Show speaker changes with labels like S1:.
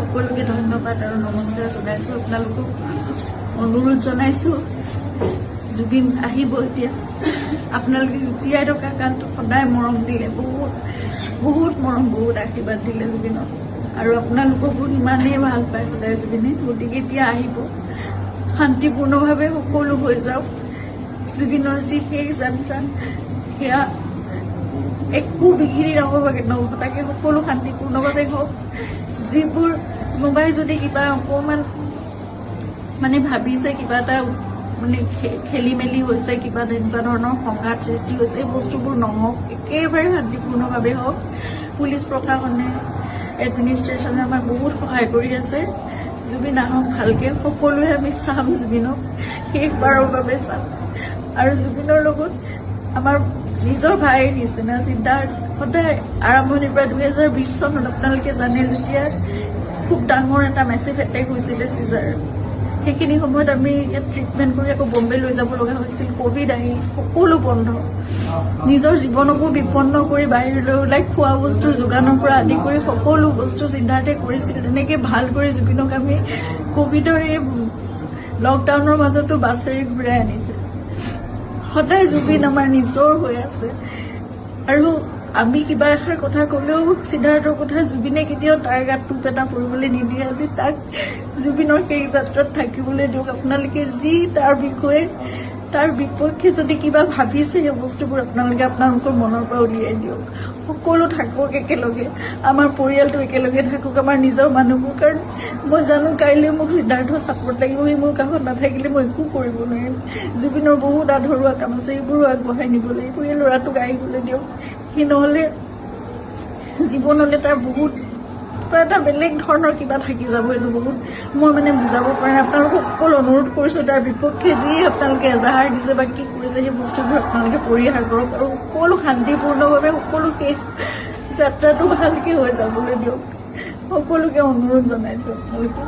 S1: সকলোকে ধন্যবাদ আৰু নমস্কাৰ জনাইছোঁ। আপোনালোকক অনুৰোধ জনাইছোঁ, জুবিন আহিব এতিয়া। আপোনালোকে জীয়াই থকা কালটো সদায় মৰম দিলে, বহুত বহুত মৰম, বহুত আশীৰ্বাদ দিলে জুবিনক, আৰু আপোনালোককো ইমানেই ভাল পায় সদায় জুবিনে। গতিকে এতিয়া আহিব, শান্তিপূৰ্ণভাৱে সকলো হৈ যাওক। জুবিনৰ যি শেষ যাত্ৰা, সেয়া একো বিঘিনি নহ'বগে, নঘটাকে সকলো শান্তিপূৰ্ণভাৱে হওক। যিবোৰ কোনোবাই যদি কিবা অকণমান মানে ভাবিছে, কিবা এটা মানে খেলি মেলি হৈছে, কিবা তেনেকুৱা ধৰণৰ সংঘাত সৃষ্টি হৈছে, এই বস্তুবোৰ নহওক, একেবাৰে শান্তিপূৰ্ণভাৱে হওক। পুলিচ প্ৰশাসনে, এডমিনিষ্ট্ৰেশ্যনে আমাক বহুত সহায় কৰি আছে। জুবিন আহক ভালকে, সকলোৱে আমি চাম জুবিনক, শেষবাৰৰ বাবে চাম। আৰু জুবিনৰ লগত আমাৰ নিজৰ ভাইৰ নিচিনা চিন্তা সদায় আৰম্ভণিৰ পৰা 2020 চনত আপোনালোকে জানে, যেতিয়া খুব ডাঙৰ এটা মেচিভ এটেক হৈছিলে চিজাৰ, সেইখিনি সময়ত আমি ইয়াত ট্ৰিটমেণ্ট কৰি আকৌ বম্বে লৈ যাব লগা হৈছিল। কোভিড আহি সকলো বন্ধ, নিজৰ জীৱনকো বিপন্ন কৰি বাহিৰলৈ ওলাই খোৱা বস্তুৰ যোগানৰ পৰা আদি কৰি সকলো বস্তু চিন্তাতে কৰিছিল। তেনেকৈ ভাল কৰি জুবিনক আমি কোভিডৰ এই লকডাউনৰ মাজতো বাছেৰে ঘূৰাই আনিছিল। সদায় জুবিন আমাৰ নিজৰ হৈ আছে, আৰু আমি কিবা এষাৰ কথা ক'লেও সিদ্ধাৰ্থৰ কথা জুবিনে কেতিয়াও তাৰ গাত টোপ এটা পৰিবলৈ নিদিয়ে। আজি তাক জুবিনৰ সেই যাত্ৰাত থাকিবলৈ দিয়ক। আপোনালোকে যি তাৰ বিষয়ে, তাৰ বিপক্ষে যদি কিবা ভাবিছে, সেই বস্তুবোৰ আপোনালোকে আপোনালোকৰ মনৰ পৰা উলিয়াই দিয়ক। সকলো থাকক একেলগে, আমাৰ পৰিয়ালটো একেলগে থাকক, আমাৰ নিজৰ মানুহবোৰ। কাৰণ মই জানো কাইলৈ মোক সিদ্ধাৰ্থৰ ছাপোৰ্ট লাগিব, সি মোৰ কাষত নাথাকিলে মই একো কৰিব নোৱাৰিম। জুবিনৰ বহুত আধৰুৱা কাম আছে, এইবোৰো আগবঢ়াই নিব লাগিব। এই ল'ৰাটোক আহিবলৈ দিয়ক, সি নহ'লে জীৱনলৈ তাৰ বহুত কিবা এটা বেলেগ ধৰণৰ কিবা থাকি যাব। এইটো বহুত মই মানে বুজাব পৰা নাই। আপোনালোকক সকলো অনুৰোধ কৰিছোঁ, তাৰ বিপক্ষে যি আপোনালোকে এজাহাৰ দিছে বা কি কৰিছে, সেই বস্তুবোৰ আপোনালোকে পৰিহাৰ কৰক, আৰু সকলো শান্তিপূৰ্ণভাৱে সকলো শেষ যাত্ৰাটো ভালকৈ হৈ যাবলৈ দিয়ক। সকলোকে অনুৰোধ জনাইছোঁ আপোনালোকে।